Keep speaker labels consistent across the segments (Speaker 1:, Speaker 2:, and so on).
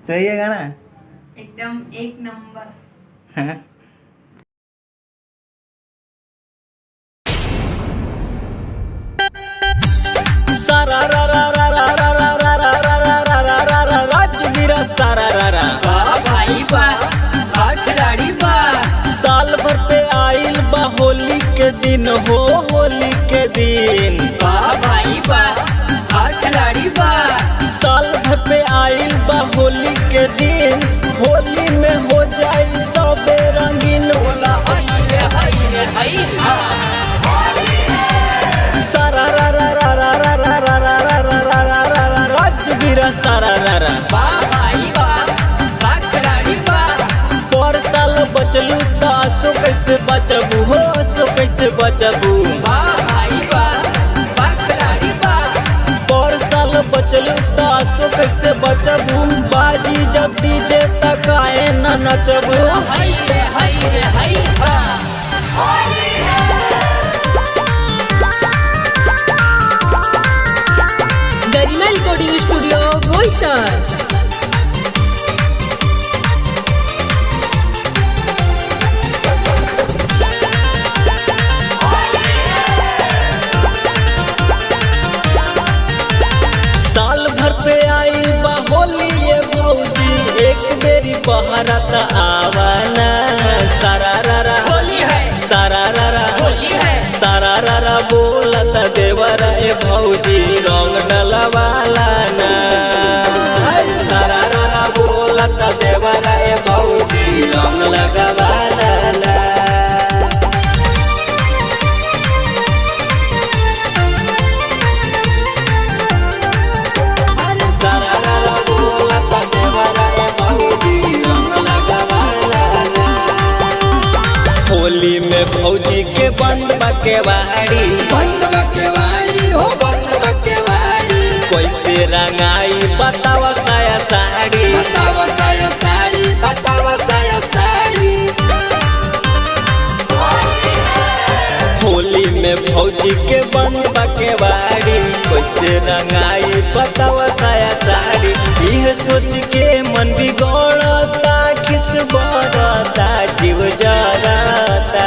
Speaker 1: सही है गाना
Speaker 2: एकदम एक नंबर।
Speaker 1: हाँ? सारा रा रा रा रा रा रा रा रा रा रा रा रा रा रा राजवीरा सारा रा रा।
Speaker 3: वाह भाई वाह, वाह खिलाड़ी वाह।
Speaker 1: साल भर पे आइल बा होली के दिन हो, होली के दिन।
Speaker 3: वाह भाई वाह, वाह खिलाड़ी वाह।
Speaker 1: साल भर पे आइल बा होली के दिन, होली में हो जाए सबे रंगीन।
Speaker 3: बोला हई रे हई रे हई हाँ।
Speaker 1: सारा रा रा रा रा रा रा रा रा रा रा रा रा रा रा राजवीरा सारा रा रा।
Speaker 3: वाह भाई वाह, वाह खिलाड़ी वाह।
Speaker 1: पर साल बचलू तो आसो कैसे बचबू हो, आसो कैसे बचबू।
Speaker 3: वाह भाई वाह, वाह खिलाड़ी वाह।
Speaker 1: पर साल बचलू तो आसो कैसे बचबू। बाजी जब डीजे तक आए न नचबू।
Speaker 3: हई रे हई हाँ।
Speaker 4: गरिमा रिकॉर्डिंग स्टूडियो बोईसर।
Speaker 1: साल भर पे आई बा होली ये भौजी, एक बेरी बहरा त आवाना। सारा रा रा
Speaker 3: होली है,
Speaker 1: सारा रा रा
Speaker 3: होली है।
Speaker 1: सारा रा रा बोलत देवरा ए भौजी, रंग डलवाला ना।
Speaker 3: सारा रा रा बोलत देवरा ए भौजी, रंग लगवाला ना। अरे सारा रा रा बोलत देवरा ए भौजी, रंग लगवाला ना।
Speaker 1: होली में भौजी के बंद बकेवाड़ी,
Speaker 3: बंद बकेवाड़ी हो बंद बकेवाड़ी।
Speaker 1: कैसे रंगाई बतावा साया साड़ी।
Speaker 3: बतावा साया साड़ी, बतावा साया साड़ी।
Speaker 1: होली में भौजी के बंद बकेवाड़ी, कैसे रंगाई बतावा साया साड़ी। यह सोच के मन बिगड़ता, खिस बरता, जीव जरता।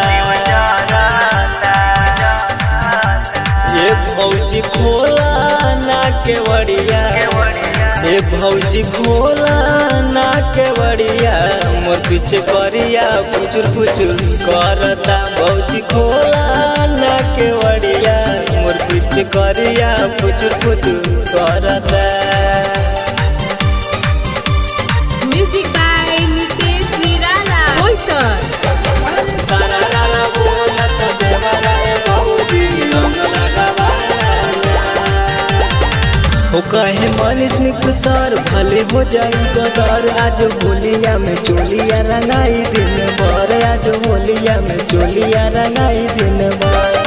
Speaker 1: ये भौजी खोला ना केवड़िया, ये भौजी खोला ना केवड़िया। मोर पीछे करिया फुचुर फुचुर करता। भौजी खोला ना केवड़िया, मोर पीछे करिया फुचुर फुचुर करता।
Speaker 4: म्यूजिक बाय नितेश निराला बोईसर।
Speaker 3: अरे सारा रा रा बोलत देवरा ए भौजी, रंग लगवाला ना।
Speaker 1: हो कहे मनीष निकुसर भले हो जाई गदर। आज होलिया में चोलिया रंगाई दिन भर, आज होलिया में चोलिया रंगाई दिन भर।